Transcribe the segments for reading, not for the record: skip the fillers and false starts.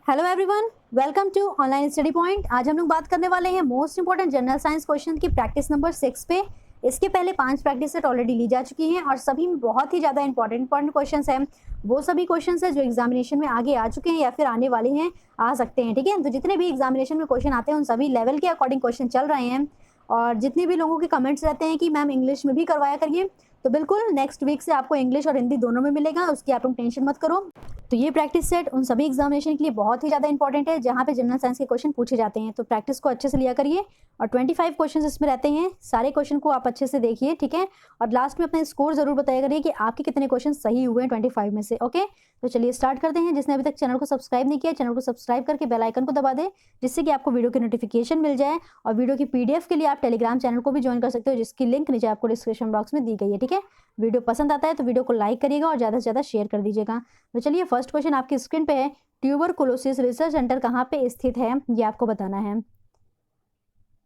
Hello everyone, welcome to online study point. आज हम लोग बात करने वाले हैं most important general science question की प्रैक्टिस नंबर 6 पे। इसके पहले 5 प्रैक्टिस सेट ऑलरेडी ली जा चुकी हैं और सभी में बहुत ही ज़्यादा इंपॉर्टेंट क्वेश्चंस हैं। वो सभी क्वेश्चंस हैं जो एग्जामिनेशन में आगे आ चुके हैं या फिर आने वाले हैं, आ सकते हैं। ठीक है, तो जितने भी एग्जामिनेशन में क्वेश्चन आते हैं उन सभी लेवल के अकॉर्डिंग क्वेश्चन चल रहे हैं। और जितने भी लोगों के कमेंट्स रहते हैं कि मैम इंग्लिश में भी करवाया करिए, तो बिल्कुल नेक्स्ट वीक से आपको इंग्लिश और हिंदी दोनों में मिलेगा, उसकी आप लोग टेंशन मत करो। तो ये प्रैक्टिस सेट उन सभी एग्जामिनेशन के लिए बहुत ही ज़्यादा इंपॉर्टेंट है जहाँ पे जनरल साइंस के क्वेश्चन पूछे जाते हैं। तो प्रैक्टिस को अच्छे से लिया करिए और 25 क्वेश्चन इसमें रहते हैं। सारे क्वेश्चन को आप अच्छे से देखिए, ठीक है। और लास्ट में अपना स्कोर जरूर बताया करिए कि आपके कितने क्वेश्चन सही हुए हैं 25 में से। ओके, तो चलिए स्टार्ट करते हैं। जिसने अभी तक चैनल को सब्सक्राइब नहीं किया, चैनल को सब्सक्राइब करके बेल आइकन को दबा दे, जिससे कि आपको वीडियो की नोटिफिकेशन मिल जाए। और वीडियो की पीडीएफ के लिए आप टेलीग्राम चैनल को भी ज्वाइन कर सकते हो, जिसकी लिंक नीचे आपको डिस्क्रिप्शन बॉक्स में दी गई है। ठीक है, वीडियो पसंद आता है तो वीडियो को लाइक करिएगा और ज़्यादा से ज़्यादा शेयर कर दीजिएगा। तो चलिए फर्स्ट क्वेश्चन आपकी स्क्रीन पे है। ट्यूबरकुलोसिस रिसर्च सेंटर कहाँ पे स्थित है, ये आपको बताना है।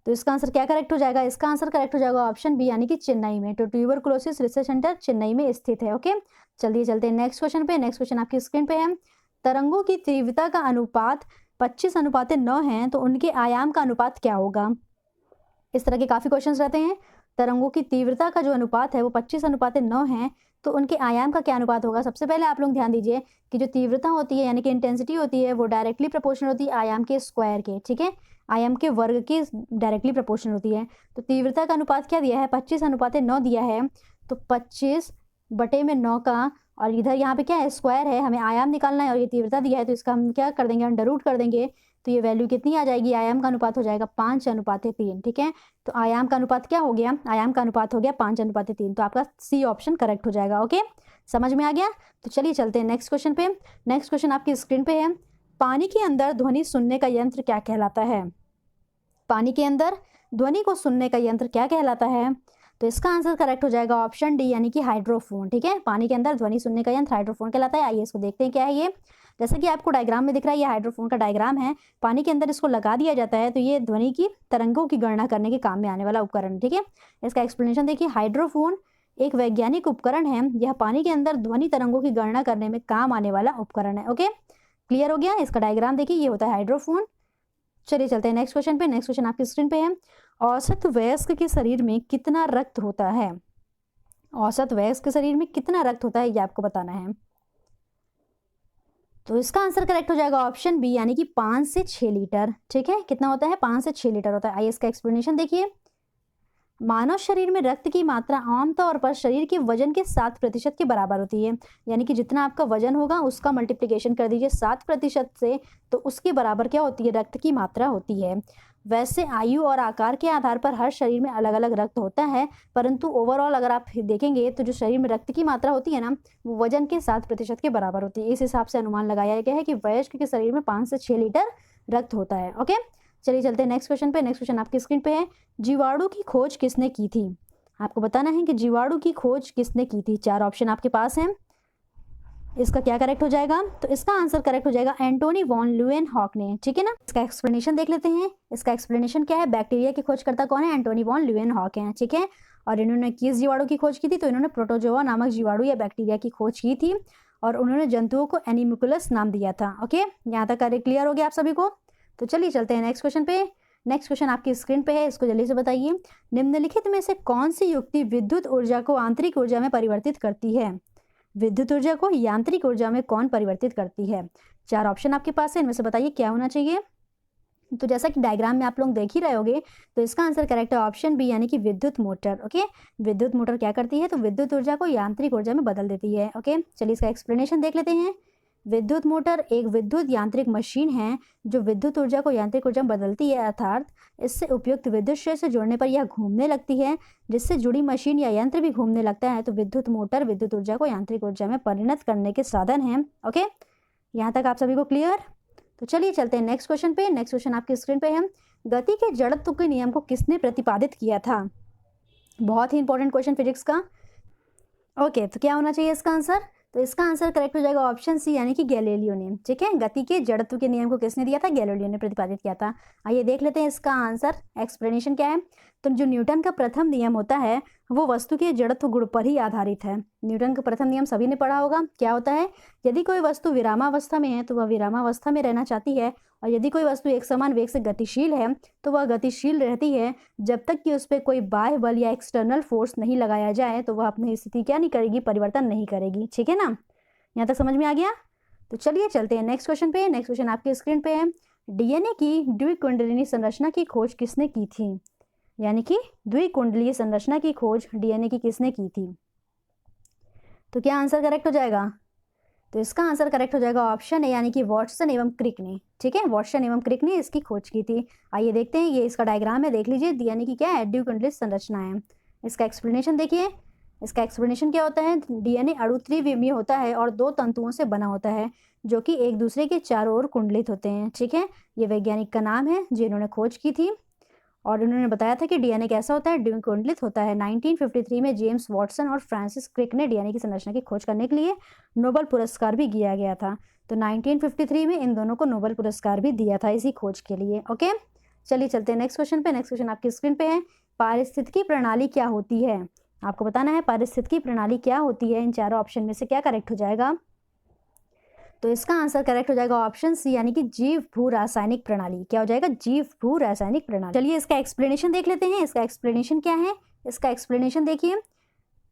तो इसका आंसर क्या करेक्ट हो जाएगा? इसका आंसर करेक्ट हो जाएगा ऑप्शन बी, यानी कि चेन्नई में। तो ट्यूबरकुलोसिस रिसर्च सेंटर चेन्नई में स्थित है। ओके, चलिए चलते हैं नेक्स्ट क्वेश्चन पे। नेक्स्ट क्वेश्चन आपकी स्क्रीन पे है। तरंगों की तीव्रता का अनुपात 25:9 है, तो उनके आयाम का अनुपात क्या होगा? इस तरह के काफ़ी क्वेश्चंस रहते हैं। तरंगों की तीव्रता का जो अनुपात है वो 25:9 है, तो उनके आयाम का क्या अनुपात होगा? सबसे पहले आप लोग ध्यान दीजिए कि जो तीव्रता होती है यानी कि इंटेंसिटी होती है वो डायरेक्टली प्रोपोर्शनल होती है आयाम के स्क्वायर के। ठीक है, आयाम के वर्ग की डायरेक्टली प्रोपोर्शनल होती है। तो तीव्रता का अनुपात क्या दिया है? 25:9 दिया है। तो 25/9 का, और इधर यहाँ पे क्या है? स्क्वायर है, हमें आयाम निकालना है और ये तीव्रता दिया है, तो इसका हम क्या कर देंगे? अंडर रूट कर देंगे। तो ये वैल्यू कितनी आ जाएगी? आयाम का अनुपात हो जाएगा 5:3। ठीक है, तो आयाम का अनुपात क्या हो गया? आयाम का अनुपात हो गया 5:3। तो आपका सी ऑप्शन करेक्ट हो जाएगा। ओके, समझ में आ गया? तो चलिए चलते हैं नेक्स्ट क्वेश्चन पे। नेक्स्ट क्वेश्चन आपकी स्क्रीन पे है। पानी के अंदर ध्वनि सुनने का यंत्र क्या कहलाता है? पानी के अंदर ध्वनि को सुनने का यंत्र क्या कहलाता है? तो इसका आंसर करेक्ट हो जाएगा ऑप्शन डी, यानी कि हाइड्रोफोन। ठीक है, पानी के अंदर ध्वनि सुनने का यंत्र हाइड्रोफोन कहलाता है। आइए इसको देखते हैं क्या है ये। जैसे कि आपको डायग्राम में दिख रहा है, ये हाइड्रोफोन का डायग्राम है। पानी के अंदर इसको लगा दिया जाता है, तो ये ध्वनि की तरंगों की गणना करने के काम में आने वाला उपकरण। ठीक है, इसका एक्सप्लेनेशन देखिए। हाइड्रोफोन एक वैज्ञानिक उपकरण है, यह पानी के अंदर ध्वनि तरंगों की गणना करने में काम आने वाला उपकरण है। ओके, क्लियर हो गया? इसका डायग्राम देखिए, ये होता है हाइड्रोफोन। चलिए चलते हैं नेक्स्ट क्वेश्चन पे। नेक्स्ट क्वेश्चन आपकी स्क्रीन पे है। औसत वयस्क के शरीर में कितना रक्त होता है? औसत वयस्क के शरीर में कितना रक्त होता है, ये आपको बताना है। तो इसका आंसर करेक्ट हो जाएगा ऑप्शन बी, यानी कि 5 से 6 लीटर। ठीक है, कितना होता है? 5 से 6 लीटर होता है। आइए इसका एक्सप्लेनेशन देखिए। मानव शरीर में रक्त की मात्रा आमतौर पर शरीर के वजन के 7% के बराबर होती है। यानी कि जितना आपका वजन होगा उसका मल्टीप्लिकेशन कर दीजिए 7% से, तो उसके बराबर क्या होती है? रक्त की मात्रा होती है। वैसे आयु और आकार के आधार पर हर शरीर में अलग अलग रक्त होता है, परंतु ओवरऑल अगर आप देखेंगे तो जो शरीर में रक्त की मात्रा होती है ना, वो वजन के 7% के बराबर होती है। इस हिसाब से अनुमान लगाया गया है कि वयस्क के शरीर में 5 से 6 लीटर रक्त होता है। ओके, चलिए चलते हैं नेक्स्ट क्वेश्चन पे। नेक्स्ट क्वेश्चन आपकी स्क्रीन पे है। जीवाणु की खोज किसने की थी? आपको बताना है कि जीवाणु की खोज किसने की थी। 4 ऑप्शन आपके पास हैं। इसका क्या करेक्ट हो जाएगा? तो इसका आंसर करेक्ट हो जाएगा एंटोनी वॉन ल्यूएनहॉक ने। ठीक है ना, इसका एक्सप्लेनेशन देख लेते हैं। इसका एक्सप्लेनेशन क्या है? बैक्टीरिया की खोजकर्ता कौन है? एंटोनी वॉन ल्यूएनहॉक हैं। ठीक है, और इन्होंने किस जीवाणु की खोज की थी? तो इन्होंने प्रोटोजोआ नामक जीवाणु या बैक्टीरिया की खोज की थी, और उन्होंने जंतुओं को एनिमिकुलस नाम दिया था। ओके, यहाँ तक क्लियर हो गया आप सभी को? तो चलिए चलते हैं नेक्स्ट क्वेश्चन पे। नेक्स्ट क्वेश्चन आपकी स्क्रीन पे है, इसको जल्दी से बताइए। निम्नलिखित में से कौन सी युक्ति विद्युत ऊर्जा को आंतरिक ऊर्जा में परिवर्तित करती है? विद्युत ऊर्जा को यांत्रिक ऊर्जा में कौन परिवर्तित करती है? 4 ऑप्शन आपके पास है, इनमें से बताइए क्या होना चाहिए। तो जैसा कि डायग्राम में आप लोग देख ही रहे होगे, तो इसका आंसर करेक्ट है ऑप्शन बी, यानी कि विद्युत मोटर। ओके, विद्युत मोटर क्या करती है? तो विद्युत ऊर्जा को यांत्रिक ऊर्जा में बदल देती है। ओके, चलिए इसका एक्सप्लेनेशन देख लेते हैं। विद्युत मोटर एक विद्युत यांत्रिक मशीन है जो विद्युत ऊर्जा को यांत्रिक ऊर्जा में बदलती है, अर्थात इससे उपयुक्त विद्युत क्षेत्र से जुड़ने पर यह घूमने लगती है, जिससे जुड़ी मशीन या यंत्र भी घूमने लगता है। तो विद्युत मोटर विद्युत ऊर्जा को यांत्रिक ऊर्जा में परिणत करने के साधन है। ओके, यहाँ तक आप सभी को क्लियर? तो चलिए चलते हैं नेक्स्ट क्वेश्चन पे। नेक्स्ट क्वेश्चन आपकी स्क्रीन पे है। गति के जड़त्व के नियम को किसने प्रतिपादित किया था? बहुत ही इंपॉर्टेंट क्वेश्चन फिजिक्स का। ओके, तो क्या होना चाहिए इसका आंसर? तो इसका आंसर करेक्ट हो जाएगा ऑप्शन सी, यानी कि गैलीलियो ने। ठीक है, गति के जड़त्व के नियम को किसने दिया था? गैलीलियो ने प्रतिपादित किया था। आइए देख लेते हैं इसका आंसर, एक्सप्लेनेशन क्या है। तो जो न्यूटन का प्रथम नियम होता है वो वस्तु के जड़त्व गुण पर ही आधारित है। न्यूटन का प्रथम नियम सभी ने पढ़ा होगा। क्या होता है? यदि कोई वस्तु विरामावस्था में है तो वह विरामावस्था में रहना चाहती है, और यदि कोई वस्तु एक समान वेग से गतिशील है तो वह गतिशील रहती है जब तक कि उस पर कोई बाह्य बल या एक्सटर्नल फोर्स नहीं लगाया जाए, तो वह अपनी स्थिति क्या नहीं करेगी, परिवर्तन नहीं करेगी। ठीक है ना, यहाँ तक समझ में आ गया? तो चलिए चलते हैं नेक्स्ट क्वेश्चन पे। नेक्स्ट क्वेश्चन आपकी स्क्रीन पे है। डीएनए की द्विकुंडलिनी संरचना की खोज किसने की थी? यानी कि द्विकुंडलीय संरचना की खोज डीएनए की किसने की थी? तो क्या आंसर करेक्ट हो जाएगा? तो इसका आंसर करेक्ट हो जाएगा ऑप्शन है, यानी कि वाटसन एवं क्रिक ने। ठीक है, वाटसन एवं क्रिक ने इसकी खोज की थी। आइए देखते हैं, ये इसका डायग्राम है, देख लीजिए। डीएनए की क्या है? द्विकुंडलित संरचना है। इसका एक्सप्लेनेशन देखिए। इसका एक्सप्लेनेशन क्या होता है? डीएनए अणु त्रिविमीय होता है और 2 तंतुओं से बना होता है जो कि एक दूसरे के चारों ओर कुंडलित होते हैं। ठीक है, ये वैज्ञानिक का नाम है जिन्होंने खोज की थी, और उन्होंने बताया था कि डीएनए कैसा होता है? द्विकुंडलित होता है। 1953 में जेम्स वाटसन और फ्रांसिस क्रिक ने डीएनए की संरचना की खोज करने के लिए नोबेल पुरस्कार भी दिया गया था। तो 1953 में इन दोनों को नोबेल पुरस्कार भी दिया था इसी खोज के लिए। ओके, चलिए चलते हैं नेक्स्ट क्वेश्चन पे। नेक्स्ट क्वेश्चन आपकी स्क्रीन पे है। पारिस्थितिकी प्रणाली क्या होती है? आपको बताना है पारिस्थितिकी प्रणाली क्या होती है। इन चारों ऑप्शन में से क्या करेक्ट हो जाएगा? तो इसका आंसर करेक्ट हो जाएगा ऑप्शन सी, यानी कि जीव भू रासायनिक प्रणाली। क्या हो जाएगा? जीव भू रासायनिक प्रणाली। चलिए इसका एक्सप्लेनेशन देख लेते हैं। इसका एक्सप्लेनेशन क्या है? इसका एक्सप्लेनेशन देखिए।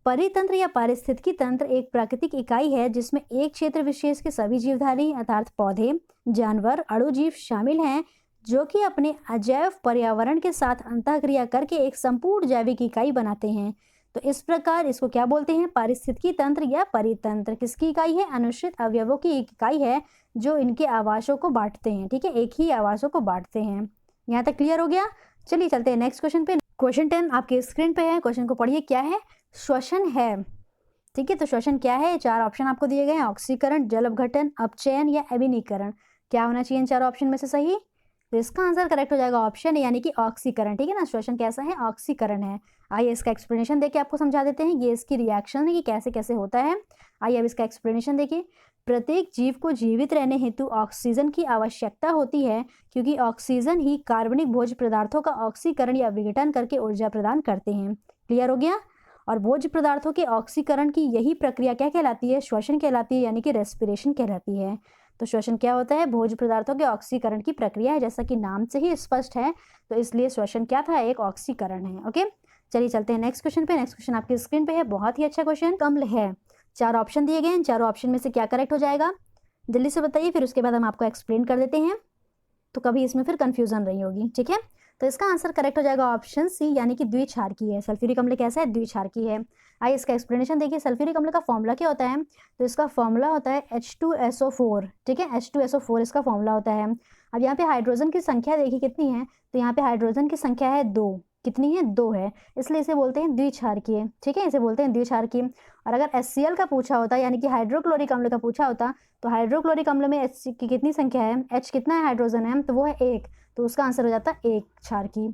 परितंत्र या पारिस्थितिकी तंत्र एक प्राकृतिक इकाई है जिसमें एक क्षेत्र विशेष के सभी जीवधारी अर्थात पौधे, जानवर, अणुजीव शामिल हैं, जो कि अपने अजैव पर्यावरण के साथ अंतःक्रिया करके एक संपूर्ण जैविक इकाई बनाते हैं। तो इस प्रकार इसको क्या बोलते हैं? पारिस्थितिकी तंत्र या परितंत्र। किसकी इकाई है? अनुश्रित अवयवों की एक इकाई है जो इनके आवासों को बांटते हैं। ठीक है, एक ही आवासों को बांटते हैं। यहाँ तक क्लियर हो गया? चलिए चलते हैं नेक्स्ट क्वेश्चन पे। क्वेश्चन 10 आपके स्क्रीन पे है। क्वेश्चन को पढ़िए। क्या है? श्वसन है। ठीक है, तो श्वसन क्या है? 4 ऑप्शन आपको दिए गए हैं। ऑक्सीकरण, जल अपघटन, अपचयन या अभिनीकरण। क्या होना चाहिए इन 4 ऑप्शन में से सही? तो इसका आंसर करेक्ट हो जाएगा ऑप्शन है, यानी कि ऑक्सीकरण। ठीक है ना, श्वसन कैसा है? ऑक्सीकरण है। आइए इसका एक्सप्लेनेशन देके आपको समझा देते हैं। ये इसकी रिएक्शन है कि कैसे कैसे होता है। आइए अब इसका एक्सप्लेनेशन देखिए। प्रत्येक जीव को जीवित रहने हेतु ऑक्सीजन की आवश्यकता होती है, क्योंकि ऑक्सीजन ही कार्बनिक भोज्य पदार्थों का ऑक्सीकरण या विघटन करके ऊर्जा प्रदान करते हैं। क्लियर हो गया? और भोज्य पदार्थों के ऑक्सीकरण की यही प्रक्रिया क्या कहलाती है? श्वसन कहलाती है, यानी कि रेस्पिरेशन कहलाती है। तो श्वसन क्या होता है? भोज्य पदार्थों के ऑक्सीकरण की प्रक्रिया है, जैसा कि नाम से ही स्पष्ट है। तो इसलिए श्वसन क्या था? एक ऑक्सीकरण है। ओके, चलिए चलते हैं नेक्स्ट क्वेश्चन पे। नेक्स्ट क्वेश्चन आपकी स्क्रीन पे है। बहुत ही अच्छा क्वेश्चन। कम्ल है। 4 ऑप्शन दिए गए हैं। 4 ऑप्शन में से क्या करेक्ट हो जाएगा? जल्दी से बताइए, फिर उसके बाद हम आपको एक्सप्लेन कर देते हैं, तो कभी इसमें फिर कंफ्यूजन नहीं होगी। ठीक है, तो इसका आंसर करेक्ट हो जाएगा ऑप्शन सी, यानी कि द्विक्षारकी है। सल्फ्यूरिक अम्ल कैसा है? द्विक्षारकी है। आइए इसका एक्सप्लेनेशन देखिए। सल्फ्यूरिक अम्ल का फॉर्मूला क्या होता है? तो इसका फॉर्मूला होता है H2SO4। ठीक है, H2SO4 इसका फॉर्मूला होता है। अब यहाँ पे हाइड्रोजन की संख्या देखिए कितनी है? तो यहाँ पे हाइड्रोजन की संख्या है 2। कितनी है? 2 है, इसलिए इसे बोलते हैं द्विक्षारकीय। ठीक है, इसे बोलते हैं द्विक्षारकीय। और अगर HCl का पूछा होता, यानी कि हाइड्रोक्लोरिक अम्ल का पूछा होता, तो हाइड्रोक्लोरिक अम्ल में H की कितनी संख्या है? H कितना है? हाइड्रोजन है, तो वो है 1। तो उसका आंसर हो जाता है 1 क्षारकी।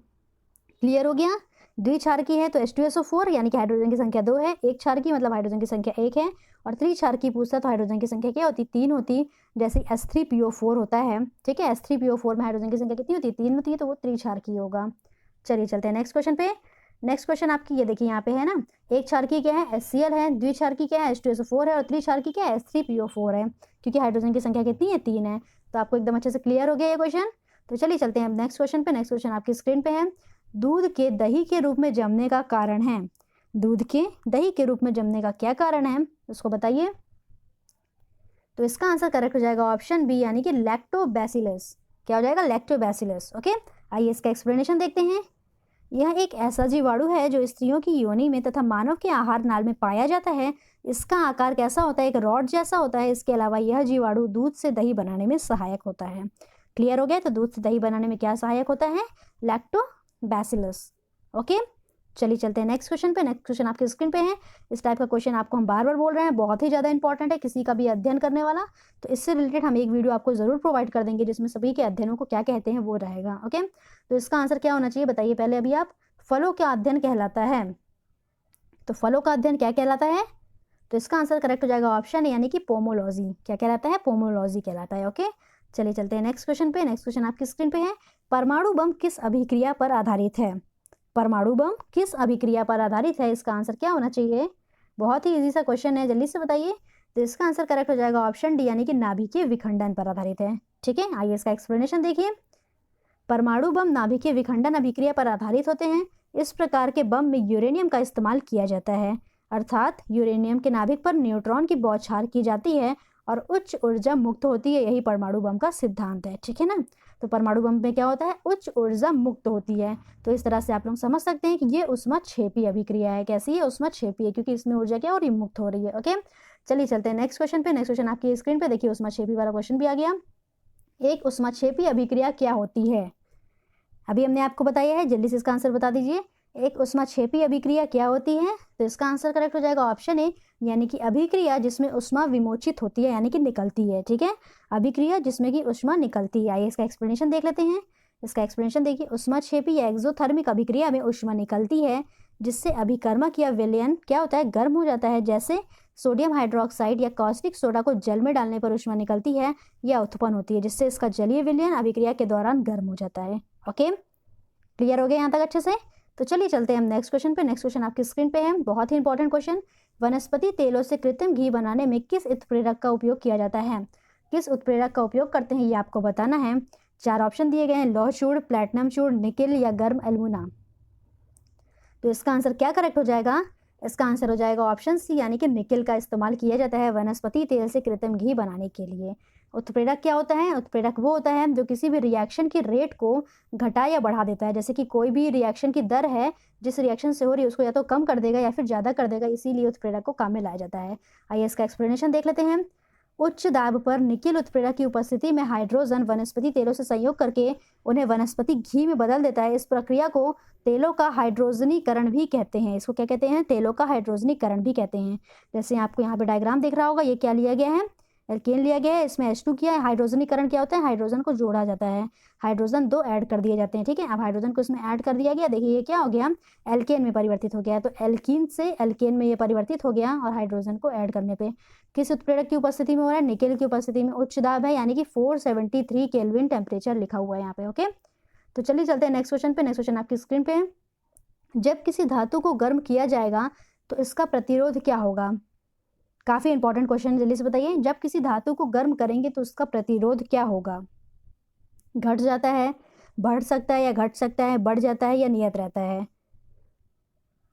क्लियर हो गया? द्विक्षारकी है तो H2SO4, यानी कि हाइड्रोजन की संख्या 2 है। 1 क्षारकी मतलब हाइड्रोजन की संख्या 1 है। और त्रिक्षारकी पूछता तो हाइड्रोजन की संख्या क्या होती? 3 होती, जैसे H3PO4 होता है। ठीक है, H3PO4 में हाइड्रोजन की संख्या कितनी होती है? 3 होती है, तो वो त्रिक्षारकी होगा। चलिए चलते हैं नेक्स्ट क्वेश्चन पे। नेक्स्ट क्वेश्चन आपकी ये देखिए यहाँ पे है ना। एक क्षारकी क्या है? HCl है। द्विक्षारकी क्या है? H2SO4 है। और त्रिक्षारकी क्या है? H3PO4 है, क्योंकि हाइड्रोजन की संख्या कितनी है? 3 है। तो आपको एकदम अच्छे से क्लियर हो गया ये क्वेश्चन। तो चलिए चलते हैं नेक्स्ट क्वेश्चन पे। नेक्स्ट क्वेश्चन आपकी स्क्रीन पे है। दूध के दही के रूप में जमने का कारण है। दूध के दही के रूप में जमने का क्या कारण है, उसको बताइए। तो इसका आंसर करेक्ट हो जाएगा ऑप्शन बी, यानी कि लैक्टोबैसिलस। क्या हो जाएगा? लैक्टोबैसिलस। ओके, आइए इसका एक्सप्लेनेशन देखते हैं। यह एक ऐसा जीवाणु है जो स्त्रियों की योनि में तथा मानव के आहार नाल में पाया जाता है। इसका आकार कैसा होता है? एक रॉड जैसा होता है। इसके अलावा यह जीवाणु दूध से दही बनाने में सहायक होता है। क्लियर हो गया? तो दूध से दही बनाने में क्या सहायक होता है? लैक्टोबैसिलस। ओके, चलिए चलते हैं नेक्स्ट क्वेश्चन पे। नेक्स्ट क्वेश्चन आपकी स्क्रीन पे है। इस टाइप का क्वेश्चन आपको हम बार बार बोल रहे हैं, बहुत ही ज़्यादा इंपॉर्टेंट है किसी का भी अध्ययन करने वाला। तो इससे रिलेटेड हम एक वीडियो आपको ज़रूर प्रोवाइड कर देंगे जिसमें सभी के अध्ययनों को क्या कहते हैं वो रहेगा। ओके, तो इसका आंसर क्या होना चाहिए बताइए पहले अभी आप। फलों का अध्ययन कहलाता है। तो फलों का अध्ययन क्या कहलाता है? तो इसका आंसर करेक्ट हो जाएगा ऑप्शन, यानी कि पोमोलॉजी। क्या कहलाता है? पोमोलॉजी कहलाता है। ओके, चलिए चलते हैं नेक्स्ट क्वेश्चन पे। नेक्स्ट क्वेश्चन आपकी स्क्रीन पे है। परमाणु बम किस अभिक्रिया पर आधारित है? परमाणु बम किस अभिक्रिया पर आधारित है? इसका आंसर क्या होना चाहिए? बहुत ही इजी सा क्वेश्चन है, जल्दी से बताइए। तो इसका आंसर करेक्ट हो जाएगा ऑप्शन डी, यानी कि नाभिकीय विखंडन पर आधारित है। ठीक है, आइए इसका एक्सप्लेनेशन देखिए। परमाणु बम नाभिकीय विखंडन अभिक्रिया पर आधारित होते हैं। इस प्रकार के बम में यूरेनियम का इस्तेमाल किया जाता है, अर्थात यूरेनियम के नाभिक पर न्यूट्रॉन की बौछार की जाती है और उच्च ऊर्जा मुक्त होती है। यही परमाणु बम का सिद्धांत है। ठीक है ना, तो परमाणु बम में क्या होता है? उच्च ऊर्जा मुक्त होती है। तो इस तरह से आप लोग समझ सकते हैं कि ये ऊष्माक्षेपी अभिक्रिया है। कैसी है? ऊष्माक्षेपी है, क्योंकि इसमें ऊर्जा क्या हो रही है? मुक्त हो रही है। ओके, चलिए चलते हैं नेक्स्ट क्वेश्चन पे। नेक्स्ट क्वेश्चन आपकी स्क्रीन पे देखिए, ऊष्माक्षेपी वाला क्वेश्चन भी आ गया। एक ऊष्माक्षेपी अभिक्रिया क्या होती है? अभी हमने आपको बताया है, जल्दी से इसका आंसर बता दीजिए। एक ऊष्माक्षेपी अभिक्रिया क्या होती है? तो इसका आंसर करेक्ट हो जाएगा ऑप्शन ए, यानी कि अभिक्रिया जिसमें ऊष्मा विमोचित होती है, यानी कि निकलती है। ठीक है, अभिक्रिया जिसमें कि ऊष्मा निकलती है। आइए इसका एक्सप्लेनेशन देख लेते हैं। इसका एक्सप्लेनेशन देखिए, ऊष्माक्षेपी या एक्सोथर्मिक अभिक्रिया में ऊष्मा निकलती है, जिससे अभिकर्मक या विलयन क्या होता है? गर्म हो जाता है। जैसे सोडियम हाइड्रोक्साइड या कॉस्टिक सोडा को जल में डालने पर ऊष्मा निकलती है या उत्पन्न होती है, जिससे इसका जलीय विलयन अभिक्रिया के दौरान गर्म हो जाता है। ओके, क्लियर हो गया यहाँ तक अच्छे से? तो चलिए चलते हैं हम नेक्स्ट क्वेश्चन पे। नेक्स्ट क्वेश्चन आपकी स्क्रीन पे है, बहुत ही इंपॉर्टेंट क्वेश्चन। वनस्पति तेलों से कृत्रिम घी बनाने में किस उत्प्रेरक का उपयोग किया जाता है? किस उत्प्रेरक का उपयोग करते हैं, ये आपको बताना है। 4 ऑप्शन दिए गए हैं, लौह चूर्ण, प्लैटिनम चूर्ण, निकेल या गर्म एल्युमिना। तो इसका आंसर क्या करेक्ट हो जाएगा? इसका आंसर हो जाएगा ऑप्शन सी, यानी कि निकेल का इस्तेमाल किया जाता है वनस्पति तेल से कृत्रिम घी बनाने के लिए। उत्प्रेरक क्या होता है? उत्प्रेरक वो होता है जो किसी भी रिएक्शन की रेट को घटा या बढ़ा देता है। जैसे कि कोई भी रिएक्शन की दर है, जिस रिएक्शन से हो रही है उसको या तो कम कर देगा या फिर ज़्यादा कर देगा, इसीलिए उत्प्रेरक को काम में लाया जाता है। आइए इसका एक्सप्लेनेशन देख लेते हैं। उच्च दाब पर निकेल उत्प्रेरक की उपस्थिति में हाइड्रोजन वनस्पति तेलों से संयोग करके उन्हें वनस्पति घी में बदल देता है। इस प्रक्रिया को तेलों का हाइड्रोजनीकरण भी कहते हैं। इसको क्या कहते हैं? तेलों का हाइड्रोजनीकरण भी कहते हैं। जैसे आपको यहाँ पे डायग्राम दिख रहा होगा, ये क्या लिया गया है? एल्केन लिया गया है, इसमें H2 किया है। हाइड्रोजनीकरण क्या होता है? हाइड्रोजन को जोड़ा जाता है, हाइड्रोजन 2 ऐड कर दिए जाते हैं। ठीक है, अब हाइड्रोजन को इसमें ऐड कर दिया गया, देखिए ये क्या हो गया? एल्केन में परिवर्तित हो गया। तो एल्कीन से एल्केन में ये परिवर्तित हो गया, और हाइड्रोजन को ऐड करने पे किस उत्प्रेरक की उपस्थिति में हो रहा है? निकेल की उपस्थिति में। उच्च दाब है, यानी कि 473 केल्विन टेम्परेचर लिखा हुआ है यहाँ पे। ओके, तो चलिए चलते हैं नेक्स्ट क्वेश्चन पे। नेक्स्ट क्वेश्चन आपकी स्क्रीन पे है। जब किसी धातु को गर्म किया जाएगा तो इसका प्रतिरोध क्या होगा? काफ़ी इंपॉर्टेंट क्वेश्चन, जल्दी से बताइए। जब किसी धातु को गर्म करेंगे तो उसका प्रतिरोध क्या होगा? घट जाता है, बढ़ सकता है या घट सकता है, बढ़ जाता है या नियत रहता है?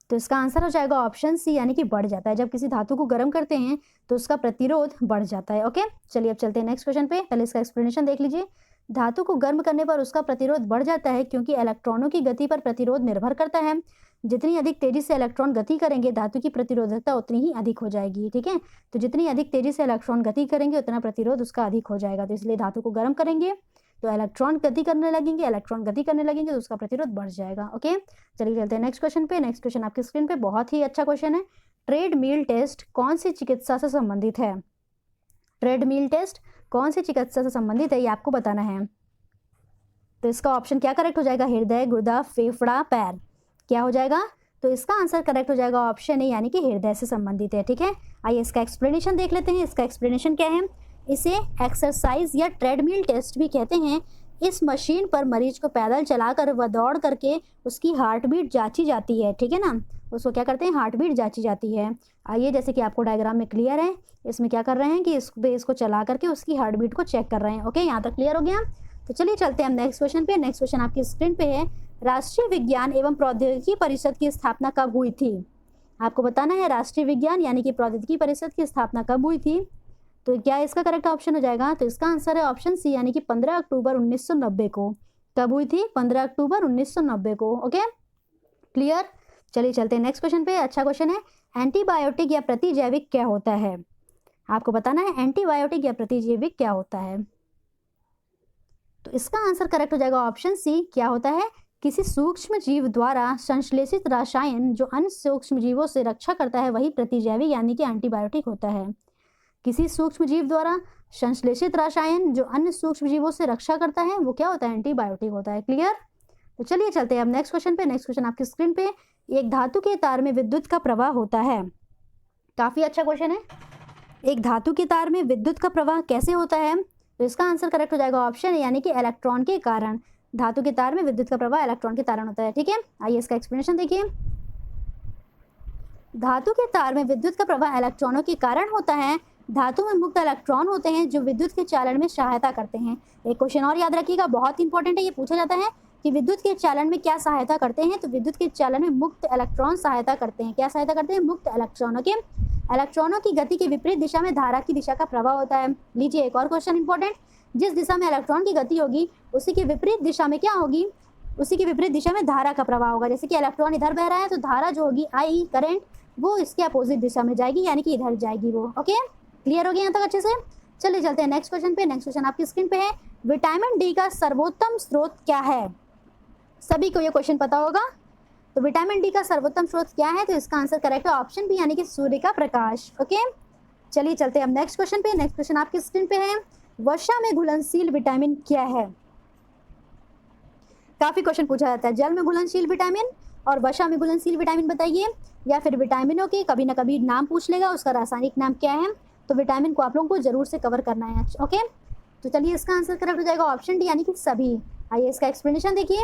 तो इसका आंसर हो जाएगा ऑप्शन सी, यानी कि बढ़ जाता है। जब किसी धातु को गर्म करते हैं तो उसका प्रतिरोध बढ़ जाता है। ओके, चलिए अब चलते हैं नेक्स्ट क्वेश्चन पे। पहले इसका एक्सप्लेनेशन देख लीजिए। धातु को गर्म करने पर उसका प्रतिरोध बढ़ जाता है, क्योंकि इलेक्ट्रॉनों की गति पर प्रतिरोध निर्भर करता है। जितनी अधिक तेजी से इलेक्ट्रॉन गति करेंगे, धातु की प्रतिरोधकता उतनी ही अधिक हो जाएगी। ठीक है, तो जितनी अधिक तेजी से इलेक्ट्रॉन गति करेंगे उतना प्रतिरोध उसका अधिक हो जाएगा। तो इसलिए धातु को गर्म करेंगे तो इलेक्ट्रॉन गति करने लगेंगे, इलेक्ट्रॉन गति करने लगेंगे तो उसका प्रतिरोध बढ़ जाएगा। ओके, चलिए चलते हैं नेक्स्ट क्वेश्चन पे। नेक्स्ट क्वेश्चन आपकी स्क्रीन पे, बहुत ही अच्छा क्वेश्चन है। ट्रेडमिल टेस्ट कौन सी चिकित्सा से संबंधित है? ट्रेडमिल टेस्ट कौन सी चिकित्सा से संबंधित है, ये आपको बताना है। तो इसका ऑप्शन क्या करेक्ट हो जाएगा? हृदय, गुर्दा, फेफड़ा, पैर। क्या हो जाएगा? तो इसका आंसर करेक्ट हो जाएगा ऑप्शन ए, यानी कि हृदय से संबंधित है। ठीक है, आइए इसका एक्सप्लेनेशन देख लेते हैं। इसका एक्सप्लेनेशन क्या है? इसे एक्सरसाइज या ट्रेडमिल टेस्ट भी कहते हैं। इस मशीन पर मरीज को पैदल चलाकर व दौड़ करके उसकी हार्ट बीट जांची जाती है। ठीक है ना, उसको क्या करते हैं? हार्ट बीट जांची जाती है। आइए, जैसे कि आपको डायग्राम में क्लियर है, इसमें क्या कर रहे हैं कि इसको चला करके उसकी हार्ट बीट को चेक कर रहे हैं। ओके, यहाँ तक क्लियर हो गया? तो चलिए चलते हैं हम नेक्स्ट क्वेश्चन पे। नेक्स्ट क्वेश्चन आपकी स्क्रीन पे है। राष्ट्रीय विज्ञान एवं प्रौद्योगिकी परिषद की स्थापना कब हुई थी? आपको बताना है राष्ट्रीय विज्ञान यानी कि प्रौद्योगिकी परिषद की स्थापना कब हुई थी। तो क्या इसका करेक्ट ऑप्शन हो जाएगा? तो इसका आंसर है ऑप्शन सी, यानी कि 15 अक्टूबर 1990 को। कब हुई थी? 15 अक्टूबर 1990 को। Okay, clear? चलिए चलते हैं नेक्स्ट क्वेश्चन पे। अच्छा क्वेश्चन है। एंटीबायोटिक या प्रतिजैविक क्या होता है? आपको बताना है एंटीबायोटिक या प्रतिजैविक क्या होता है। तो इसका आंसर करेक्ट हो जाएगा ऑप्शन सी। क्या होता है? किसी सूक्ष्म जीव द्वारा संश्लेषित रसायन जो अन्य सूक्ष्म जीवों से रक्षा करता है वही प्रतिजैविक यानी कि एंटीबायोटिक होता है। किसी सूक्ष्म जीव द्वारा संश्लेषित रसायन जो अन्य सूक्ष्म जीवों से रक्षा करता है वो क्या होता है? एंटीबायोटिक होता है। क्लियर? तो चलिए चलते हैं अब नेक्स्ट क्वेश्चन पे। नेक्स्ट क्वेश्चन आपकी स्क्रीन पे। एक धातु के तार में विद्युत का प्रवाह होता है। काफी अच्छा क्वेश्चन है। एक धातु के तार में विद्युत का प्रवाह कैसे होता है? तो इसका आंसर करेक्ट हो जाएगा ऑप्शन यानी कि इलेक्ट्रॉन के कारण। धातु के तार में विद्युत का प्रवाह इलेक्ट्रॉन के कारण होता है। ठीक है, आइए इसका एक्सप्लेनेशन देखिए। धातु के तार में विद्युत का प्रवाह इलेक्ट्रॉनों के कारण होता है। धातु में मुक्त इलेक्ट्रॉन होते हैं जो विद्युत के चालन में सहायता करते हैं। एक क्वेश्चन और याद रखिएगा, बहुत इंपॉर्टेंट है, ये पूछा जाता है कि विद्युत के चालन में क्या सहायता करते हैं। तो विद्युत के चालन में मुक्त इलेक्ट्रॉन सहायता करते हैं। क्या सहायता करते हैं? मुक्त इलेक्ट्रॉनों के। इलेक्ट्रॉनों की गति के विपरीत दिशा में धारा की दिशा का प्रभाव होता है। लीजिए एक और क्वेश्चन इंपॉर्टेंट, जिस दिशा में इलेक्ट्रॉन की गति होगी उसी के विपरीत दिशा में क्या होगी? उसी के विपरीत दिशा में धारा का प्रवाह होगा। जैसे कि इलेक्ट्रॉन इधर बह रहा है तो धारा जो होगी आई करंट, वो इसके अपोजिट दिशा में जाएगी, यानी कि इधर जाएगी वो। ओके, क्लियर हो गया यहाँ तक अच्छे से? चलिए चलते हैं नेक्स्ट क्वेश्चन पे। नेक्स्ट क्वेश्चन आपकी स्क्रीन पे है, विटामिन डी का सर्वोत्तम स्रोत क्या है? सभी को ये क्वेश्चन पता होगा। तो विटामिन डी का सर्वोत्तम स्रोत क्या है? तो इसका आंसर करेक्ट है ऑप्शन बी, यानी कि सूर्य का प्रकाश। ओके, चलिए चलते हैं अब नेक्स्ट क्वेश्चन पे। नेक्स्ट क्वेश्चन आपकी स्क्रीन पे है, वर्षा में घुलनशील विटामिन क्या है? काफी क्वेश्चन पूछा जाता है, जल में घुलनशील विटामिन और वर्षा में घुलनशील विटामिन बताइए, या फिर विटामिनों के कभी ना कभी नाम पूछ लेगा, उसका रासायनिक नाम क्या है। तो विटामिन को आप लोगों को जरूर से कवर करना है। ओके, तो चलिए इसका आंसर करेक्ट हो जाएगा ऑप्शन डी, यानी कि सभी। आइए इसका एक्सप्लेनेशन देखिए।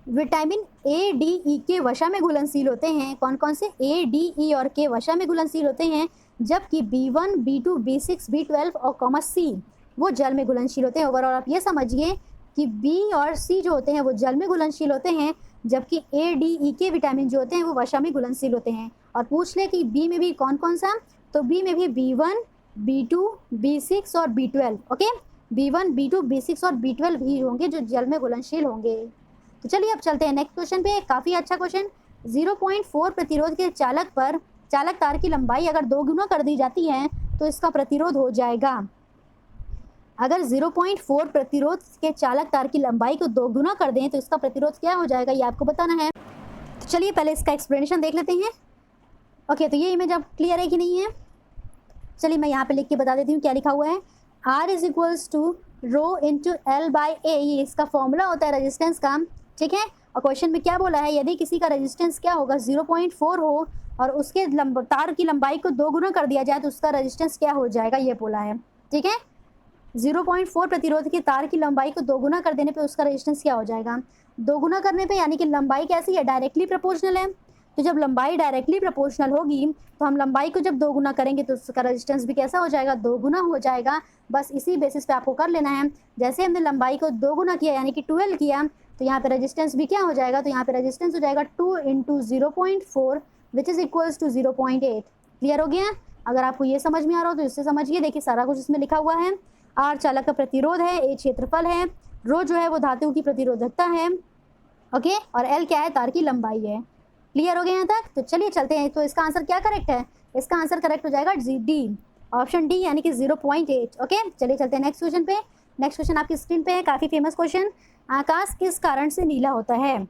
विटामिन ए, डी, ई के वसा में घुलनशील होते हैं। कौन कौन से? ए, डी, ई और के वसा में घुलनशील होते हैं, जबकि B1, B2, B6, B12 और कॉमा सी वो जल में घुलनशील होते हैं। ओवरऑल आप ये समझिए कि बी और सी जो होते हैं वो जल में घुलनशील होते हैं, जबकि ए, डी, ई के विटामिन जो होते हैं वो वसा में घुलनशील होते हैं। और पूछ ले कि बी में भी कौन कौन सा? तो बी में भी B1, B2, B6 और B12। Okay, B1, B2, B6 और B12 भी होंगे जो जल में घुलनशील होंगे। तो चलिए अब चलते हैं नेक्स्ट क्वेश्चन पे। काफ़ी अच्छा क्वेश्चन, 0.4 प्रतिरोध के चालक तार की लंबाई अगर 2 गुना कर दी जाती है तो इसका प्रतिरोध हो जाएगा। अगर 0.4 प्रतिरोध के चालक तार की लंबाई को 2 गुना कर दें तो इसका प्रतिरोध क्या हो जाएगा, ये आपको बताना है। तो चलिए पहले इसका एक्सप्लेनेशन देख लेते हैं। ओके, तो ये इमेज अब क्लियर है कि नहीं है? चलिए मैं यहाँ पे लिख के बता देती हूँ क्या लिखा हुआ है। R is equals to rho into L by A, ये इसका फॉर्मूला होता है रेजिस्टेंस का। ठीक है, और क्वेश्चन में क्या बोला है, यदि किसी का रेजिस्टेंस क्या होगा 0.4 हो और उसके तार की लंबाई को 2 गुना कर दिया जाए तो उसका रेजिस्टेंस क्या हो जाएगा, ये बोला है। ठीक है, 0.4 प्रतिरोध की तार की लंबाई को 2 गुना कर देने पे उसका रेजिस्टेंस क्या हो जाएगा? 2 गुना करने पे यानी कि लंबाई कैसी है? डायरेक्टली प्रोपोर्शनल है। तो जब लंबाई डायरेक्टली प्रोपोर्शनल होगी तो हम लंबाई को जब 2 गुना करेंगे तो उसका रेजिस्टेंस भी कैसा हो जाएगा? 2 गुना हो जाएगा। बस इसी बेसिस पे आपको कर लेना है। जैसे हमने लंबाई को 2 गुना किया यानी कि 12 किया, तो यहाँ पे रेजिस्टेंस भी क्या हो जाएगा? तो यहाँ पे रेजिस्टेंस हो जाएगा 2 into 0.4 which is equals to 0.8। Clear हो गया? अगर आपको ये समझ में आ रहा हो तो इससे समझिए। देखिए सारा कुछ इसमें लिखा हुआ है। आर चालक का प्रतिरोध है, ए क्षेत्रफल है, रो जो है वो धातु की प्रतिरोधकता है। ओके, और एल क्या है? तार की लंबाई है। क्लियर हो गया यहाँ तक? तो चलिए चलते हैं। तो इसका आंसर क्या करेक्ट है? इसका आंसर करेक्ट हो जाएगा डी, ऑप्शन डी, यानी कि 0.8। ओके, चलिए चलते हैं नेक्स्ट क्वेश्चन पे। नेक्स्ट क्वेश्चन आपकी स्क्रीन पे है, काफ़ी फेमस क्वेश्चन। आकाश किस कारण से नीला होता है?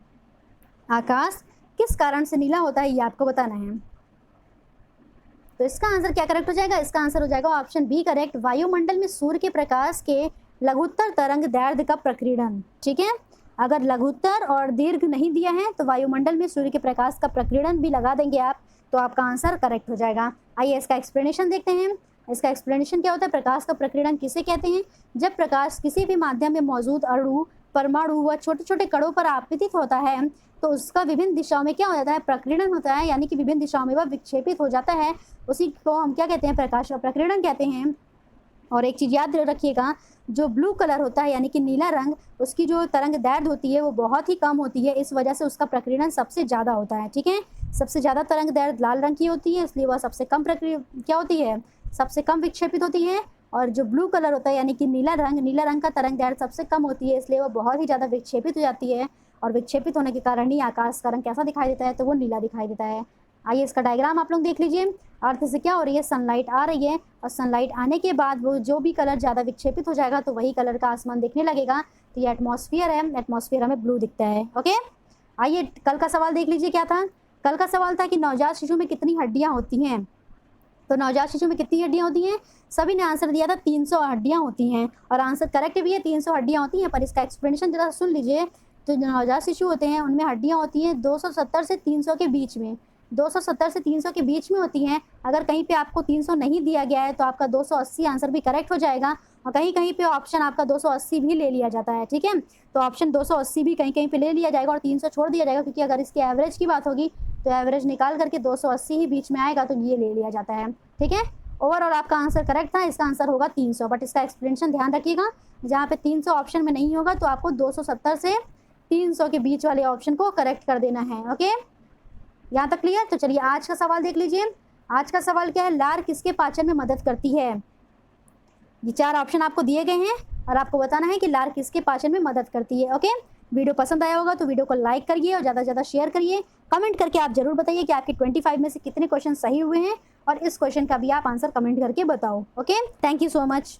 आकाश किस कारण से नीला होता है ये आपको बताना है। तो इसका आंसर क्या करेक्ट हो जाएगा? इसका आंसर हो जाएगा ऑप्शन बी करेक्ट, वायुमंडल में सूर्य के प्रकाश के लघुत्तर तरंग दैर्ध्य का प्रकीर्णन। ठीक है, अगर लघुत्तर और दीर्घ नहीं दिया है तो वायुमंडल में सूर्य के प्रकाश का प्रकीर्णन भी लगा देंगे आप, तो आपका आंसर करेक्ट हो जाएगा। आइए इसका एक्सप्लेनेशन देखते हैं। इसका एक्सप्लेनेशन क्या होता है? प्रकाश का प्रकीर्णन किसे कहते हैं? जब प्रकाश किसी भी माध्यम में मौजूद अणु, परमाणु व छोटे छोटे कणों पर आपतित होता है तो उसका विभिन्न दिशाओं में क्या हो जाता है? प्रकीर्णन होता है, यानी कि विभिन्न दिशाओं में वह विक्षेपित हो जाता है। उसी को हम क्या कहते हैं? प्रकाश का प्रकीर्णन कहते हैं। और एक चीज़ याद रखिएगा, जो ब्लू कलर होता है यानी कि नीला रंग, उसकी जो तरंग दैर्ध्य होती है वो बहुत ही कम होती है, इस वजह से उसका प्रकीर्णन सबसे ज़्यादा होता है। ठीक है, सबसे ज़्यादा तरंग दैर्ध्य लाल रंग की होती है, इसलिए वह सबसे कम क्या होती है? सबसे कम विक्षेपित होती है। और जो ब्लू कलर होता है यानी कि नीला रंग का तरंग दैर्ध्य सबसे कम होती है, इसलिए वह बहुत ही ज़्यादा विक्षेपित हो जाती है। और विक्षेपित होने के कारण ही आकाश का रंग कैसा दिखाई देता है? तो वो नीला दिखाई देता है। आइए इसका डायग्राम आप लोग देख लीजिए। अर्थ से क्या हो रही है? सनलाइट आ रही है, और सनलाइट आने के बाद वो जो भी कलर ज़्यादा विक्षेपित हो जाएगा तो वही कलर का आसमान दिखने लगेगा। तो ये एटमॉस्फेयर है, एटमॉस्फेयर हमें ब्लू दिखता है। ओके, आइए कल का सवाल देख लीजिए। क्या था? कल का सवाल था कि नवजात शिशु में कितनी हड्डियाँ होती हैं। तो नवजात शिशु में कितनी हड्डियाँ होती हैं? सभी ने आंसर दिया था 300 हड्डियाँ होती हैं, और आंसर करेक्ट भी है, 300 हड्डियाँ होती हैं। पर इसका एक्सप्लेनेशन जरा सुन लीजिए। तो जो नवजात शिशु होते हैं उनमें हड्डियाँ होती हैं 270 से 300 के बीच में, 270 से 300 के बीच में होती हैं। अगर कहीं पे आपको 300 नहीं दिया गया है तो आपका 280 आंसर भी करेक्ट हो जाएगा, और कहीं कहीं पे ऑप्शन आपका 280 भी ले लिया जाता है, ठीक है। तो ऑप्शन 280 भी कहीं कहीं पे ले लिया जाएगा और 300 छोड़ दिया जाएगा, क्योंकि अगर इसके एवरेज की बात होगी तो एवरेज निकाल करके 280 ही बीच में आएगा, तो ये ले लिया जाता है, ठीक है। ओवरऑल आपका आंसर करेक्ट था, इसका आंसर होगा 300, बट इसका एक्सप्लेनेशन ध्यान रखिएगा, जहाँ पे 300 ऑप्शन में नहीं होगा तो आपको 270 से 300 के बीच वाले ऑप्शन को करेक्ट कर देना है। ओके, यहाँ तक क्लियर। तो चलिए आज का सवाल देख लीजिए। आज का सवाल क्या है, लार किसके पाचन में मदद करती है। ये 4 ऑप्शन आपको दिए गए हैं और आपको बताना है कि लार किसके पाचन में मदद करती है। ओके, वीडियो पसंद आया होगा तो वीडियो को लाइक करिए और ज़्यादा से ज़्यादा शेयर करिए। कमेंट करके आप जरूर बताइए कि आपके 25 में से कितने क्वेश्चन सही हुए हैं, और इस क्वेश्चन का भी आप आंसर कमेंट करके बताओ। Okay, thank you so much.